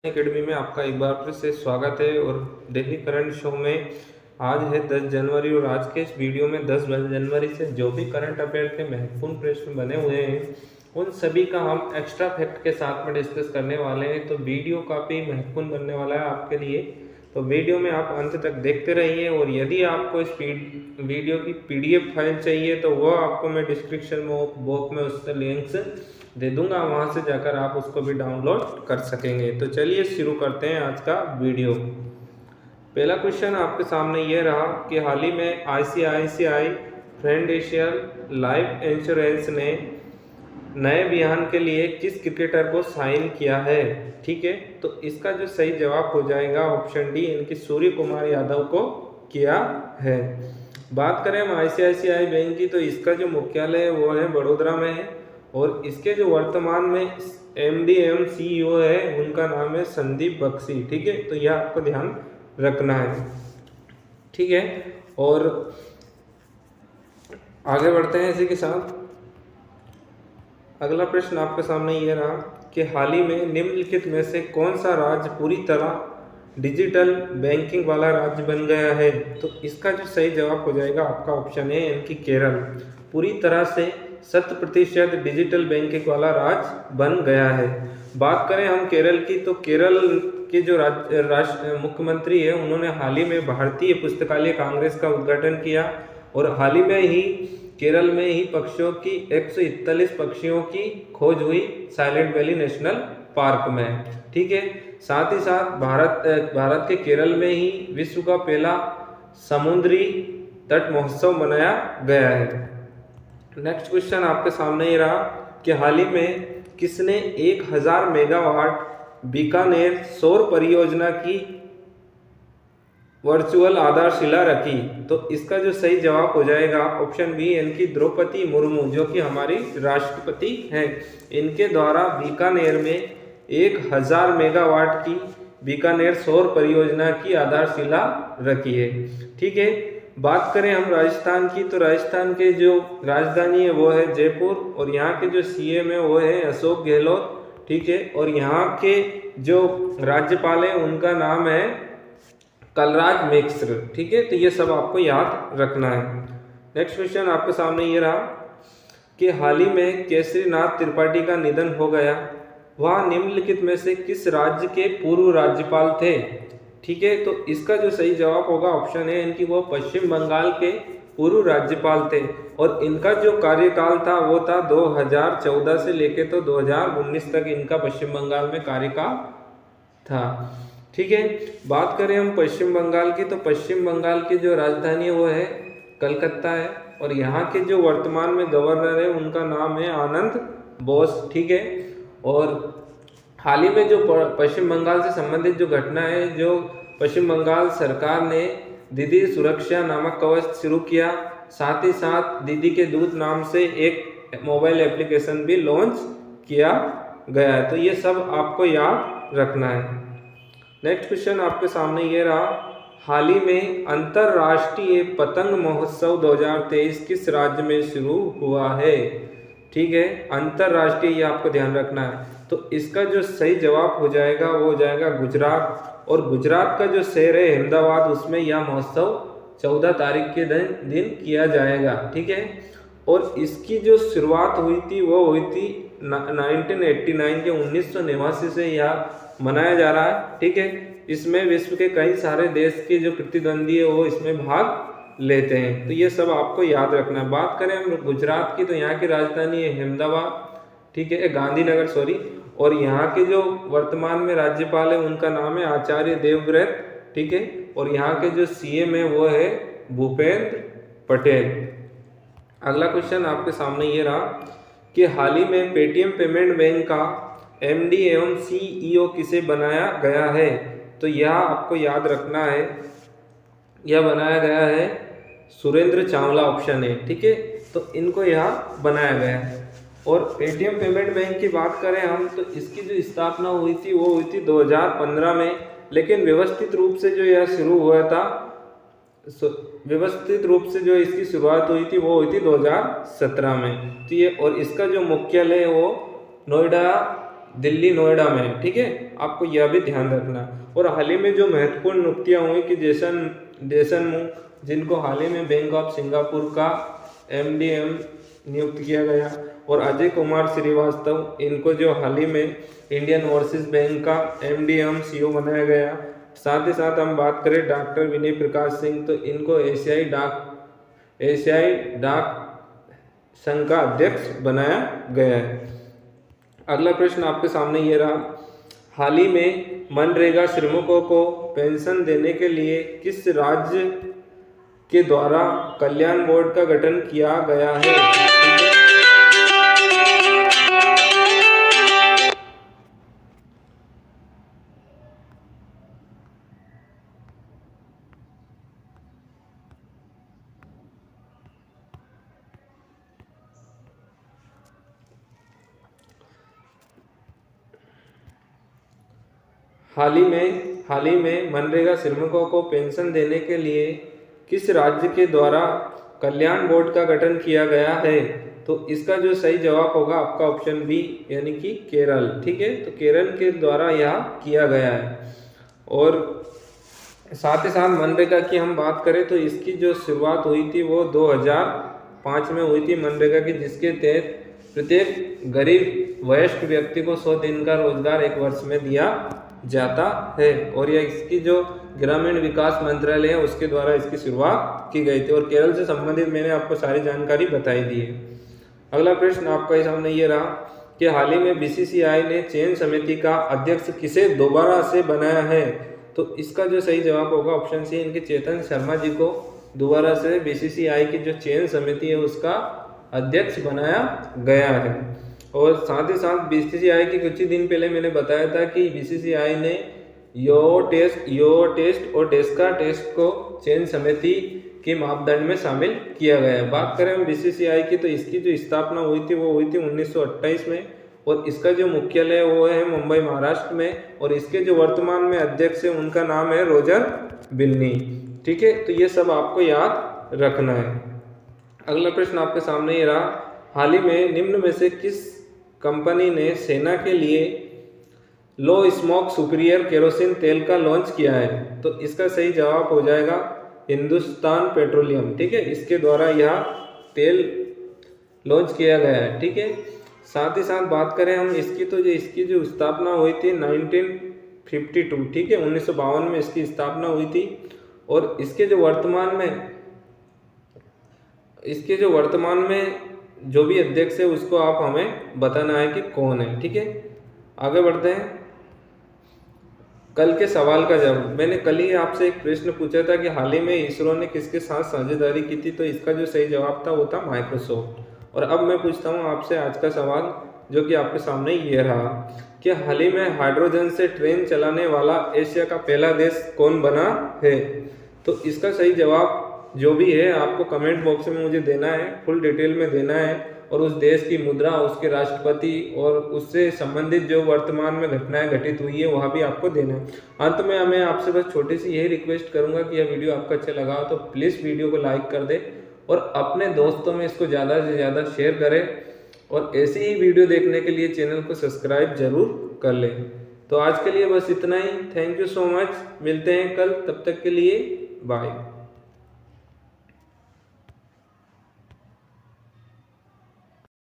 Academy में आपका एक बार फिर से स्वागत है। और डेली करंट शो में आज है 10 जनवरी और आज के इस वीडियो में 10 जनवरी से जो भी करंट अफेयर के महत्वपूर्ण प्रश्न बने हुए हैं उन सभी का हम एक्स्ट्रा फैक्ट के साथ में डिस्कस करने वाले हैं। तो वीडियो काफ़ी महत्वपूर्ण बनने वाला है आपके लिए, तो वीडियो में आप अंत तक देखते रहिए। और यदि आपको इस वीडियो की PDF फाइल चाहिए तो वह आपको मैं डिस्क्रिप्शन बॉक्स में उससे लिंक्स दे दूंगा, वहां से जाकर आप उसको भी डाउनलोड कर सकेंगे। तो चलिए शुरू करते हैं आज का वीडियो। पहला क्वेश्चन आपके सामने ये रहा कि हाल ही में ICICI प्रूडेंशियल लाइफ इंश्योरेंस ने नए बयान के लिए किस क्रिकेटर को साइन किया है? ठीक है, तो इसका जो सही जवाब हो जाएगा ऑप्शन डी, इनकी सूर्य कुमार यादव को किया है। बात करें हम ICICI बैंक की, तो इसका जो मुख्यालय है वो है बड़ोदरा में है और इसके जो वर्तमान में MD एवं CEO है उनका नाम है संदीप बख्शी। ठीक है, तो यह आपको ध्यान रखना है। ठीक है, और आगे बढ़ते हैं इसी के साथ। अगला प्रश्न आपके सामने ये रहा कि हाल ही में निम्नलिखित में से कौन सा राज्य पूरी तरह डिजिटल बैंकिंग वाला राज्य बन गया है? तो इसका जो सही जवाब हो जाएगा आपका ऑप्शन है यानी कि केरल पूरी तरह से 100% डिजिटल बैंकिंग वाला राज्य बन गया है। बात करें हम केरल की, तो केरल के जो मुख्यमंत्री है उन्होंने हाल ही में भारतीय पुस्तकालय कांग्रेस का उद्घाटन किया और हाल ही में ही केरल में ही पक्षियों की 141 पक्षियों की खोज हुई साइलेंट वैली नेशनल पार्क में। ठीक है, साथ ही साथ भारत के केरल में ही विश्व का पहला समुद्री तट महोत्सव मनाया गया है। नेक्स्ट क्वेश्चन आपके सामने ये रहा कि हाल ही में किसने 1000 मेगावाट बीकानेर सौर परियोजना की वर्चुअल आधारशिला रखी? तो इसका जो सही जवाब हो जाएगा ऑप्शन बी यानी कि द्रौपदी मुर्मू, जो कि हमारी राष्ट्रपति हैं। इनके द्वारा बीकानेर में 1000 मेगावाट की बीकानेर सौर परियोजना की आधारशिला रखी है। ठीक है, बात करें हम राजस्थान की, तो राजस्थान के जो राजधानी है वो है जयपुर और यहाँ के जो CM है वो है अशोक गहलोत। ठीक है, और यहाँ के जो राज्यपाल है उनका नाम है कलराज मिश्र। ठीक है, तो ये सब आपको याद रखना है। नेक्स्ट क्वेश्चन आपके सामने ये रहा कि हाल ही में केसरीनाथ त्रिपाठी का निधन हो गया, वह निम्नलिखित में से किस राज्य के पूर्व राज्यपाल थे? ठीक है, तो इसका जो सही जवाब होगा ऑप्शन है इनकी वो पश्चिम बंगाल के पूर्व राज्यपाल थे और इनका जो कार्यकाल था वो था 2014 से लेके तो 2019 तक इनका पश्चिम बंगाल में कार्यकाल था। ठीक है, बात करें हम पश्चिम बंगाल की, तो पश्चिम बंगाल की जो राजधानी है वो है कलकत्ता है और यहाँ के जो वर्तमान में गवर्नर है उनका नाम है आनंद बोस। ठीक है, और हाल ही में जो पश्चिम बंगाल से संबंधित जो घटना है, जो पश्चिम बंगाल सरकार ने दीदी सुरक्षा नामक कवच शुरू किया, साथ ही साथ दीदी के दूत नाम से एक मोबाइल एप्लीकेशन भी लॉन्च किया गया है। तो ये सब आपको याद रखना है। नेक्स्ट क्वेश्चन आपके सामने ये रहा, हाल ही में अंतरराष्ट्रीय पतंग महोत्सव 2023 किस राज्य में शुरू हुआ है? ठीक है, अंतरराष्ट्रीय, ये आपको ध्यान रखना है। तो इसका जो सही जवाब हो जाएगा वो हो जाएगा गुजरात और गुजरात का जो शहर है अहमदाबाद, उसमें यह महोत्सव 14 तारीख के दिन किया जाएगा। ठीक है, और इसकी जो शुरुआत हुई थी वो हुई थी 1989 के 1989 से यह मनाया जा रहा है। ठीक है, इसमें विश्व के कई सारे देश के जो प्रतिद्वंदी है वो इसमें भाग लेते हैं। तो ये सब आपको याद रखना है। बात करें हम गुजरात की, तो यहाँ की राजधानी है अहमदाबाद। ठीक है, गांधीनगर सॉरी, और यहाँ के जो वर्तमान में राज्यपाल है उनका नाम है आचार्य देवव्रत। ठीक है, और यहाँ के जो CM है वो है भूपेंद्र पटेल। अगला क्वेश्चन आपके सामने ये रहा कि हाल ही में पेटीएम पेमेंट बैंक का MD एवं CEO किसे बनाया गया है? तो यह आपको याद रखना है, यह बनाया गया है सुरेंद्र चावला, ऑप्शन है। ठीक है, तो इनको यहाँ बनाया गया है। और पेटीएम पेमेंट बैंक की बात करें हम, तो इसकी जो स्थापना हुई थी वो हुई थी 2015 में, लेकिन व्यवस्थित रूप से जो यह शुरू हुआ था, व्यवस्थित रूप से जो इसकी शुरुआत हुई थी वो हुई थी 2017 में। तो ये, और इसका जो मुख्यालय है वो नोएडा, दिल्ली नोएडा में। ठीक है, आपको यह भी ध्यान रखना। और हाल ही में जो महत्वपूर्ण नियुक्तियां हुई कि जेसन मू, जिनको हाल ही में बैंक ऑफ सिंगापुर का MDM नियुक्त किया गया, और अजय कुमार श्रीवास्तव, इनको जो हाल ही में इंडियन ओवरसीज बैंक का MDM CEO बनाया गया। साथ ही साथ हम बात करें डॉक्टर विनय प्रकाश सिंह, तो इनको एशियाई डाक संघ का अध्यक्ष बनाया गया है। अगला प्रश्न आपके सामने ये रहा, हाल ही में मनरेगा श्रमिकों को पेंशन देने के लिए किस राज्य के द्वारा कल्याण बोर्ड का गठन किया गया है? हाल ही में मनरेगा श्रमिकों को पेंशन देने के लिए किस राज्य के द्वारा कल्याण बोर्ड का गठन किया गया है? तो इसका जो सही जवाब होगा आपका ऑप्शन बी, यानी कि केरल। ठीक है, तो केरल के द्वारा यह किया गया है। और साथ ही साथ मनरेगा की हम बात करें तो इसकी जो शुरुआत हुई थी वो 2005 में हुई थी मनरेगा की, जिसके तहत प्रत्येक गरीब वयस्क व्यक्ति को 100 दिन का रोजगार एक वर्ष में दिया जाता है। और यह इसकी जो ग्रामीण विकास मंत्रालय है उसके द्वारा इसकी शुरुआत की गई थी। और केरल से संबंधित मैंने आपको सारी जानकारी बताई दी है। अगला प्रश्न आपका सामने ये रहा कि हाल ही में BCCI ने चयन समिति का अध्यक्ष किसे दोबारा से बनाया है? तो इसका जो सही जवाब होगा ऑप्शन सी, इनके चेतन शर्मा जी को दोबारा से BCCI की जो चयन समिति है उसका अध्यक्ष बनाया गया है। और साथ ही साथ BCCI की कुछ ही दिन पहले मैंने बताया था कि BCCI ने यो टेस्ट और डेस्का टेस्ट को चयन समिति के मापदंड में शामिल किया गया है। बात करें हम BCCI की, तो इसकी जो स्थापना हुई थी वो हुई थी 1928 में, और इसका जो मुख्यालय वो है मुंबई महाराष्ट्र में। और इसके जो वर्तमान में अध्यक्ष है उनका नाम है रोजर बिन्नी। ठीक है, तो ये सब आपको याद रखना है। अगला प्रश्न आपके सामने ये रहा, हाल ही में निम्न में से किस कंपनी ने सेना के लिए लो स्मोक सुपीरियर केरोसिन तेल का लॉन्च किया है? तो इसका सही जवाब हो जाएगा हिंदुस्तान पेट्रोलियम। ठीक है, इसके द्वारा यह तेल लॉन्च किया गया है। ठीक है, साथ ही साथ बात करें हम इसकी, तो इसकी जो स्थापना हुई थी 1952। ठीक है, 1952 में इसकी स्थापना हुई थी। और इसके जो वर्तमान में जो भी अध्यक्ष है उसको आप हमें बताना है कि कौन है। ठीक है, आगे बढ़ते हैं। कल के सवाल का जवाब, मैंने कल ही आपसे एक प्रश्न पूछा था कि हाल ही में इसरो ने किसके साथ साझेदारी की थी? तो इसका जो सही जवाब था वो था माइक्रोसॉफ्ट। और अब मैं पूछता हूँ आपसे आज का सवाल, जो कि आपके सामने ये रहा कि हाल ही में हाइड्रोजन से ट्रेन चलाने वाला एशिया का पहला देश कौन बना है? तो इसका सही जवाब जो भी है आपको कमेंट बॉक्स में मुझे देना है, फुल डिटेल में देना है। और उस देश की मुद्रा, उसके राष्ट्रपति और उससे संबंधित जो वर्तमान में घटनाएं घटित हुई है वह भी आपको देना है। अंत में मैं आपसे बस छोटी सी यही रिक्वेस्ट करूंगा कि यह वीडियो आपको अच्छा लगा तो प्लीज़ वीडियो को लाइक कर दे और अपने दोस्तों में इसको ज़्यादा से ज़्यादा शेयर करें। और ऐसी ही वीडियो देखने के लिए चैनल को सब्सक्राइब जरूर कर लें। तो आज के लिए बस इतना ही। थैंक यू सो मच, मिलते हैं कल, तब तक के लिए बाय।